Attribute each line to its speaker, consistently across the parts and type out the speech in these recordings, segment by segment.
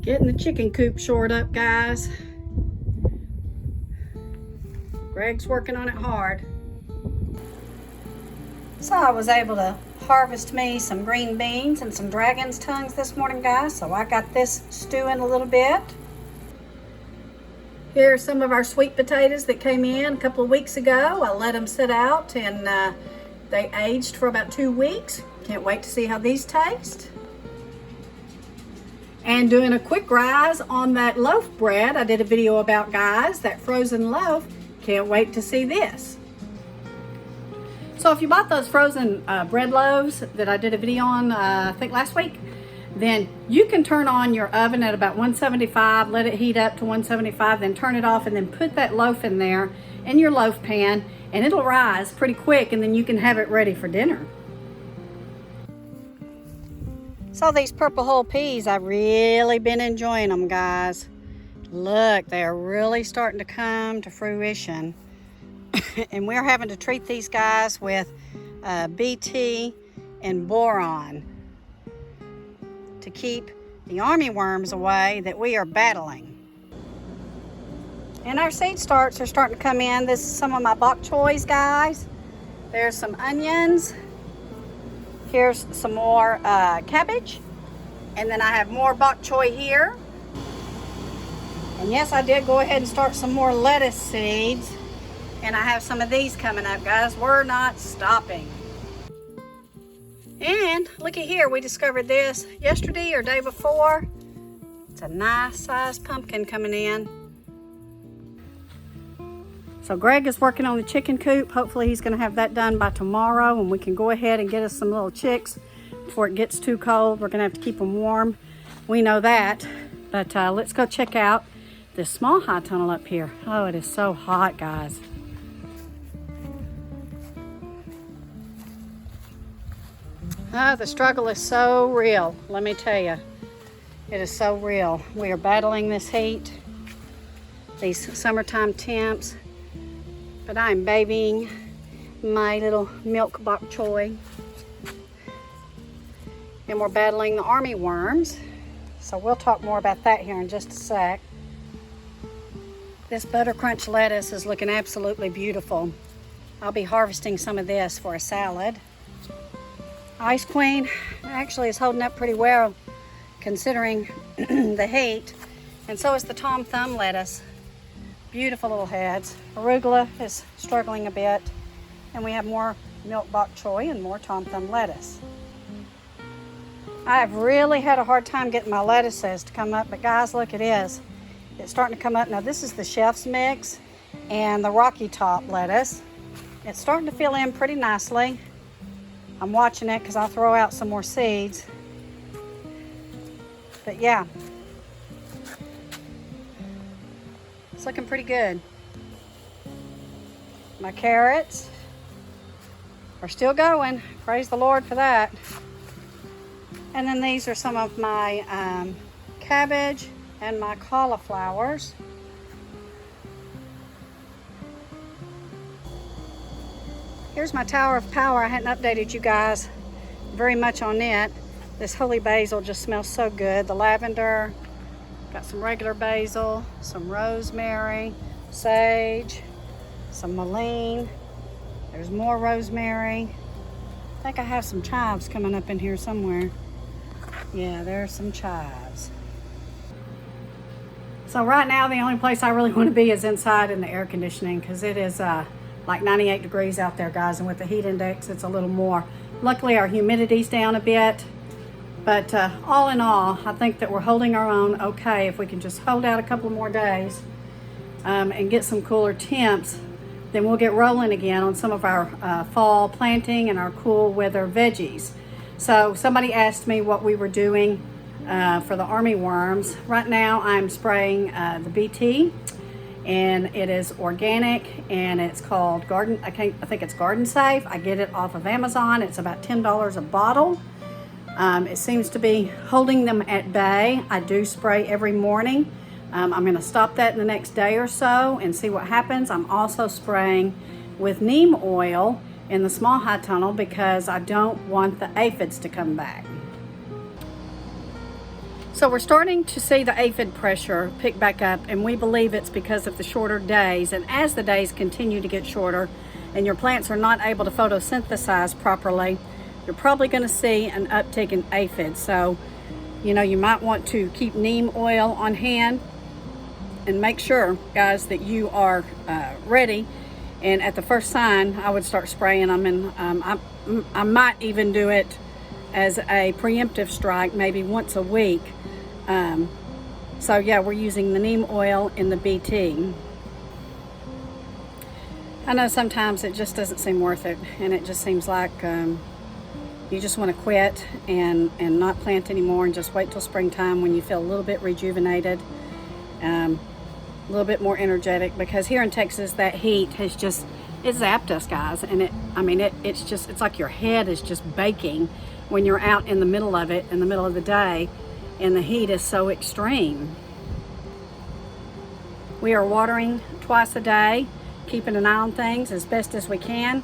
Speaker 1: Getting the chicken coop shored up, guys. Greg's working on it hard. So I was able to harvest me some green beans and some dragon's tongues this morning, guys. So I got this stewing a little bit. Here's some of our sweet potatoes that came in a couple of weeks ago. I let them sit out and they aged for about 2 weeks. Can't wait to see how these taste. And doing a quick rise on that loaf bread. I did a video about, guys, that frozen loaf. Can't wait to see this. So if you bought those frozen bread loaves that I did a video on, I think last week, then you can turn on your oven at about 175, let it heat up to 175, then turn it off and then put that loaf in there in your loaf pan and it'll rise pretty quick and then you can have it ready for dinner. So these purple whole peas, I've really been enjoying them, guys. Look, they are really starting to come to fruition. And we're having to treat these guys with BT and boron to keep the armyworms away that we are battling. And our seed starts are starting to come in. This is some of my bok choys, guys. There's some onions. Here's some more cabbage. And then I have more bok choy here. And yes, I did go ahead and start some more lettuce seeds. And I have some of these coming up, guys. We're not stopping. And look at here, we discovered this yesterday or day before. It's a nice sized pumpkin coming in. So Greg is working on the chicken coop. Hopefully he's gonna have that done by tomorrow and we can go ahead and get us some little chicks before it gets too cold. We're gonna have to keep them warm. We know that, but let's go check out this small high tunnel up here. Oh, it is so hot, guys. Oh, the struggle is so real, let me tell you. It is so real. We are battling this heat, these summertime temps, but I'm babying my little milk bok choy. And we're battling the army worms. So we'll talk more about that here in just a sec. This butter crunch lettuce is looking absolutely beautiful. I'll be harvesting some of this for a salad. Ice Queen actually is holding up pretty well considering the heat. And so is the Tom Thumb lettuce. Beautiful little heads. Arugula is struggling a bit. And we have more milk bok choy and more Tom Thumb lettuce. I've really had a hard time getting my lettuces to come up, but guys, look, it is. It's starting to come up. Now this is the Chef's Mix and the Rocky Top lettuce. It's starting to fill in pretty nicely. I'm watching it because I'll throw out some more seeds. But yeah, it's looking pretty good. My carrots are still going. Praise the Lord for that. And then these are some of my cabbage and my cauliflowers. Here's my Tower of Power. I hadn't updated you guys very much on it. This holy basil just smells so good. The lavender, got some regular basil, some rosemary, sage, some mullein. There's more rosemary. I think I have some chives coming up in here somewhere. Yeah, there's some chives. So right now, the only place I really want to be is inside in the air conditioning because it is like 98 degrees out there, guys, and with the heat index it's a little more. Luckily our humidity's down a bit, but all in all I think that we're holding our own okay. If we can just hold out a couple more days and get some cooler temps, then we'll get rolling again on some of our fall planting and our cool weather veggies. So somebody asked me what we were doing for the army worms. Right now I'm spraying the BT, and it is organic and it's called I think it's Garden Safe. I get it off of Amazon. It's about $10 a bottle. It seems to be holding them at bay. I do spray every morning. I'm going to stop that in the next day or so and see what happens. I'm also spraying with neem oil in the small high tunnel because I don't want the aphids to come back. So we're starting to see the aphid pressure pick back up, and we believe it's because of the shorter days. And as the days continue to get shorter and your plants are not able to photosynthesize properly, you're probably going to see an uptick in aphids. So, you know, you might want to keep neem oil on hand and make sure, guys, that you are ready. And at the first sign, I would start spraying them, and I might even do it as a preemptive strike, maybe once a week. So yeah, we're using the neem oil in the BT. I know sometimes it just doesn't seem worth it, and it just seems like you just want to quit and not plant anymore and just wait till springtime when you feel a little bit rejuvenated, a little bit more energetic, because here in Texas that heat has just, it zapped us, guys. And it's like your head is just baking when you're out in the middle of it, in the middle of the day, and the heat is so extreme. We are watering twice a day, keeping an eye on things as best as we can.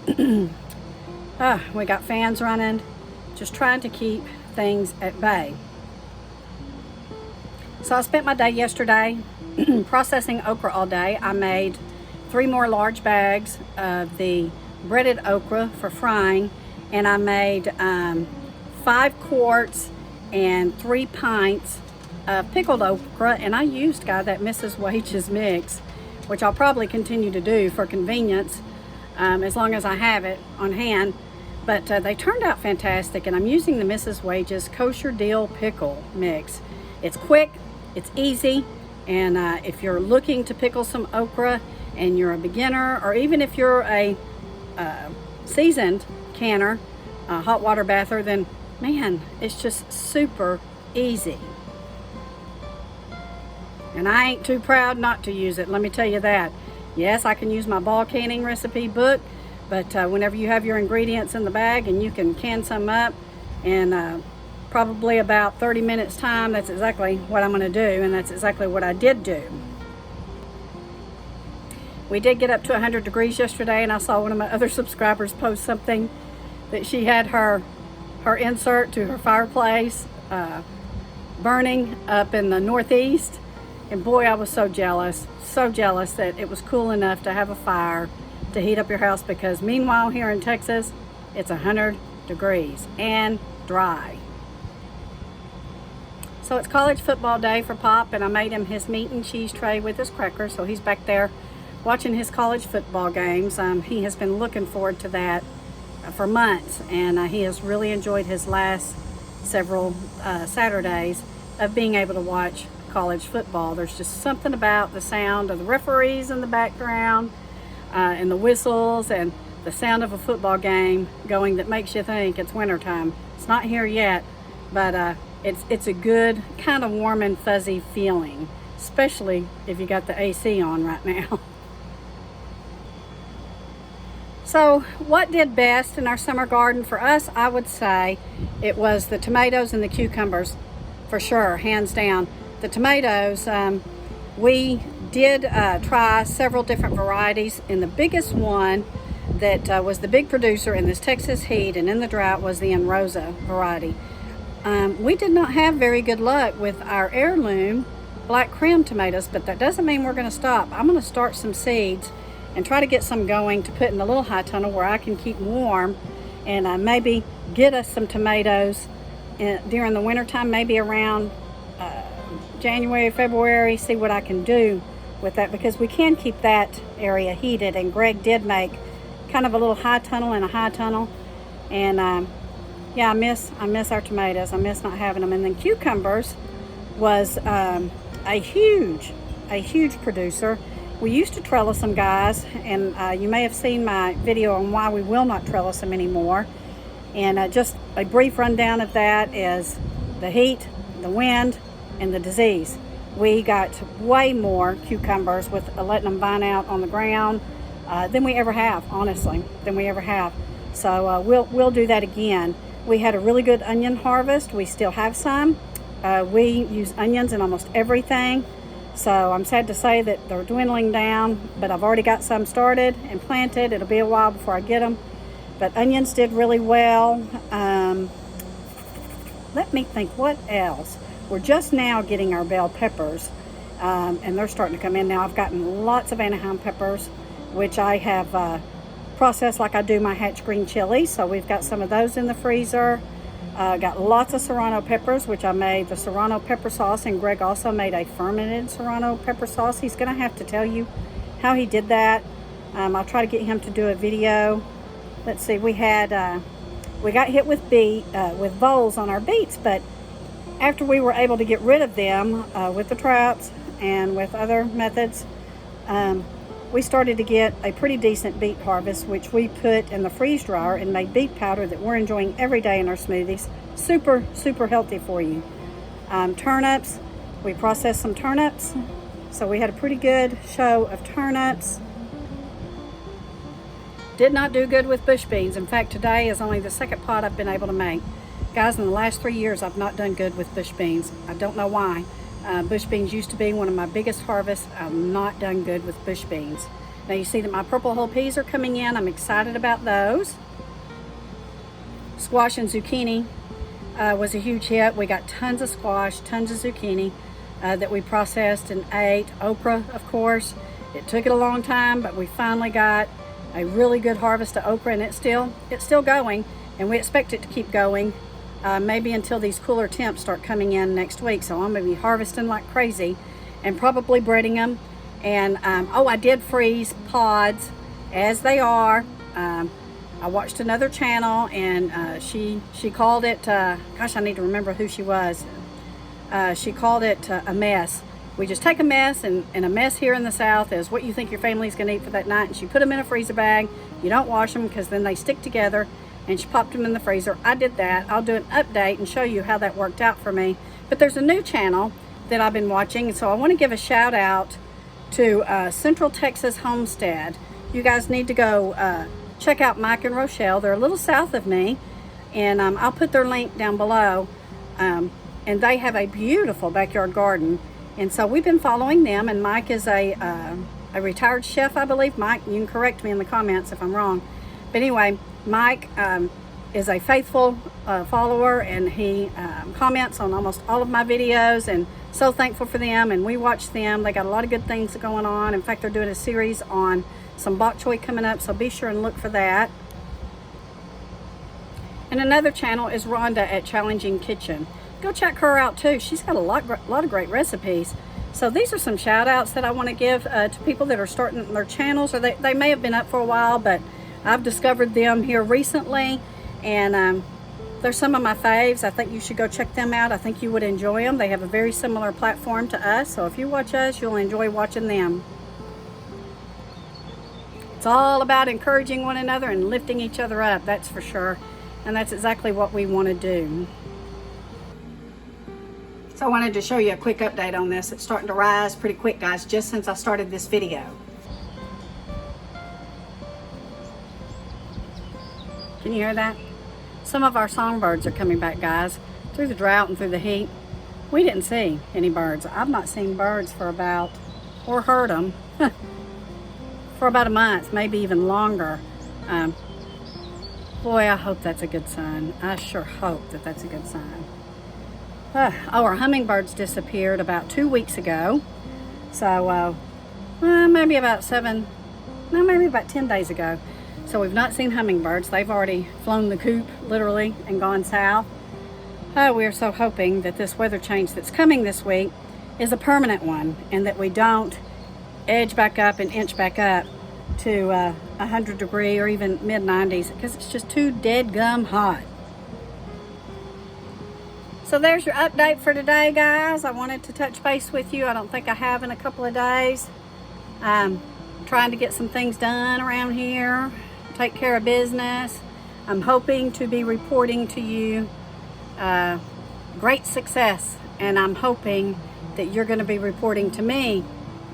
Speaker 1: We got fans running, just trying to keep things at bay. So I spent my day yesterday processing okra all day. I made 3 more large bags of the breaded okra for frying, and I made 5 quarts and 3 pints of pickled okra, and I used, guys, that Mrs. Wage's mix, which I'll probably continue to do for convenience as long as I have it on hand. But they turned out fantastic, and I'm using the Mrs. Wage's kosher dill pickle mix. It's quick, it's easy, and if you're looking to pickle some okra and you're a beginner, or even if you're a seasoned canner, hot water bather, then man, it's just super easy. And I ain't too proud not to use it, let me tell you that. Yes, I can use my ball canning recipe book, but whenever you have your ingredients in the bag and you can can some up in probably about 30 minutes time, that's exactly what I'm going to do, and that's exactly what I did do. We did get up to 100 degrees yesterday, and I saw one of my other subscribers post something that she had her insert to her fireplace burning up in the northeast, and boy, I was so jealous that it was cool enough to have a fire to heat up your house, because meanwhile here in Texas it's 100 degrees and dry. So it's college football day for Pop, and I made him his meat and cheese tray with his crackers, so he's back there watching his college football games. He has been looking forward to that for months, and he has really enjoyed his last several Saturdays of being able to watch college football. There's just something about the sound of the referees in the background and the whistles and the sound of a football game going that makes you think it's wintertime. It's not here yet, but it's a good kind of warm and fuzzy feeling, especially if you got the AC on right now. So what did best in our summer garden for us? I would say it was the tomatoes and the cucumbers, for sure, hands down. The tomatoes, we did try several different varieties, and the biggest one that was the big producer in this Texas heat and in the drought was the Rosa variety. We did not have very good luck with our heirloom black creme tomatoes, but that doesn't mean we're going to stop. I'm going to start some seeds and try to get some going to put in the little high tunnel where I can keep warm, and maybe get us some tomatoes during the winter time, maybe around January, February, see what I can do with that, because we can keep that area heated. And Greg did make kind of a little high tunnel and a high tunnel, and yeah, I miss our tomatoes. I miss not having them. And then cucumbers was a huge producer. We used to trellis them, guys, and you may have seen my video on why we will not trellis them anymore. And just a brief rundown of that is the heat, the wind, and the disease. We got way more cucumbers with letting them vine out on the ground than we ever have, honestly, than we ever have. So we'll do that again. We had a really good onion harvest. We still have some. We use onions in almost everything. So I'm sad to say that they're dwindling down, but I've already got some started and planted. It'll be a while before I get them. But onions did really well. Let me think, what else? We're just now getting our bell peppers, and they're starting to come in now. I've gotten lots of Anaheim peppers, which I have processed like I do my hatch green chilies. So we've got some of those in the freezer. Got lots of serrano peppers, which I made the serrano pepper sauce, and Greg also made a fermented serrano pepper sauce. He's gonna have to tell you how he did that. I'll try to get him to do a video. Let's see, we got hit with voles on our beets, but after we were able to get rid of them with the traps and with other methods, we started to get a pretty decent beet harvest, which we put in the freeze dryer and made beet powder that we're enjoying every day in our smoothies. Super, super healthy for you. Turnips, we processed some turnips. So we had a pretty good show of turnips. Did not do good with bush beans. In fact, today is only the second pot I've been able to make. Guys, in the last 3 years, I've not done good with bush beans. I don't know why. Bush beans used to be one of my biggest harvests. I've not done good with bush beans. Now you see that my purple whole peas are coming in. I'm excited about those. Squash and zucchini was a huge hit. We got tons of squash, tons of zucchini that we processed and ate. Okra, of course. It took it a long time, but we finally got a really good harvest of okra, and it's still going, and we expect it to keep going. Maybe until these cooler temps start coming in next week. So I'm going to be harvesting like crazy and probably breading them. And oh, I did freeze pods as they are. I watched another channel, and she called it, gosh, I need to remember who she was. She called it a mess. We just take a mess, and a mess here in the South is what you think your family's going to eat for that night. And she put them in a freezer bag. You don't wash them because then they stick together. And she popped them in the freezer. I did that. I'll do an update and show you how that worked out for me. But there's a new channel that I've been watching, and so I want to give a shout out to Central Texas Homestead. You guys need to go check out Mike and Rochelle. They're a little south of me, and I'll put their link down below. And they have a beautiful backyard garden, and so we've been following them. And Mike is a retired chef, I believe. Mike, you can correct me in the comments if I'm wrong. But anyway, Mike is a faithful follower, and he comments on almost all of my videos, and so thankful for them. And we watch them. They got a lot of good things going on. In fact, they're doing a series on some bok choy coming up, so be sure and look for that. And another channel is Rhonda at Challenging Kitchen. Go check her out too. She's got a lot of great recipes. So these are some shout outs that I want to give to people that are starting their channels, or they may have been up for a while, but I've discovered them here recently, and they're some of my faves. I think you should go check them out. I think you would enjoy them. They have a very similar platform to us, so if you watch us, you'll enjoy watching them. It's all about encouraging one another and lifting each other up, that's for sure, and that's exactly what we want to do. So I wanted to show you a quick update on this. It's starting to rise pretty quick, guys, just since I started this video. Can you hear that? Some of our songbirds are coming back, guys. Through the drought and through the heat, we didn't see any birds. I've not seen birds for about, or heard them, for about a month, maybe even longer. Boy, I hope that's a good sign. I sure hope that that's a good sign. Our hummingbirds disappeared about 2 weeks ago. So maybe about 10 days ago. So we've not seen hummingbirds. They've already flown the coop, literally, and gone south. We're so hoping that this weather change that's coming this week is a permanent one, and that we don't edge back up and inch back up to 100 degree or even mid-90s, because it's just too dead gum hot. So there's your update for today, guys. I wanted to touch base with you. I don't think I have in a couple of days. Trying to get some things done around here, take care of business. I'm hoping to be reporting to you great success, and I'm hoping that you're going to be reporting to me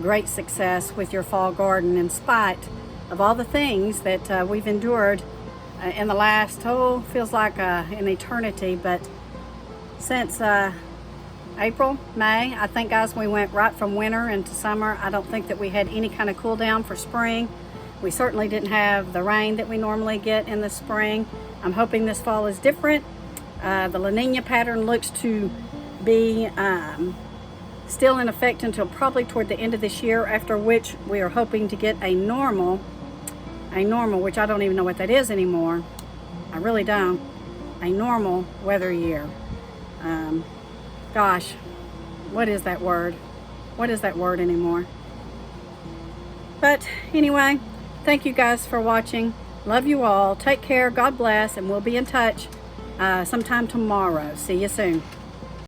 Speaker 1: great success with your fall garden, in spite of all the things that we've endured in the last, feels like an eternity, but since April, May, I think, guys, we went right from winter into summer. I don't think that we had any kind of cool down for spring. We certainly didn't have the rain that we normally get in the spring. I'm hoping this fall is different. The La Nina pattern looks to be still in effect until probably toward the end of this year, after which we are hoping to get a normal, which I don't even know what that is anymore. I really don't. A normal weather year. Gosh, what is that word? What is that word anymore? But anyway, thank you guys for watching. Love you all. Take care. God bless. And we'll be in touch sometime tomorrow. See you soon.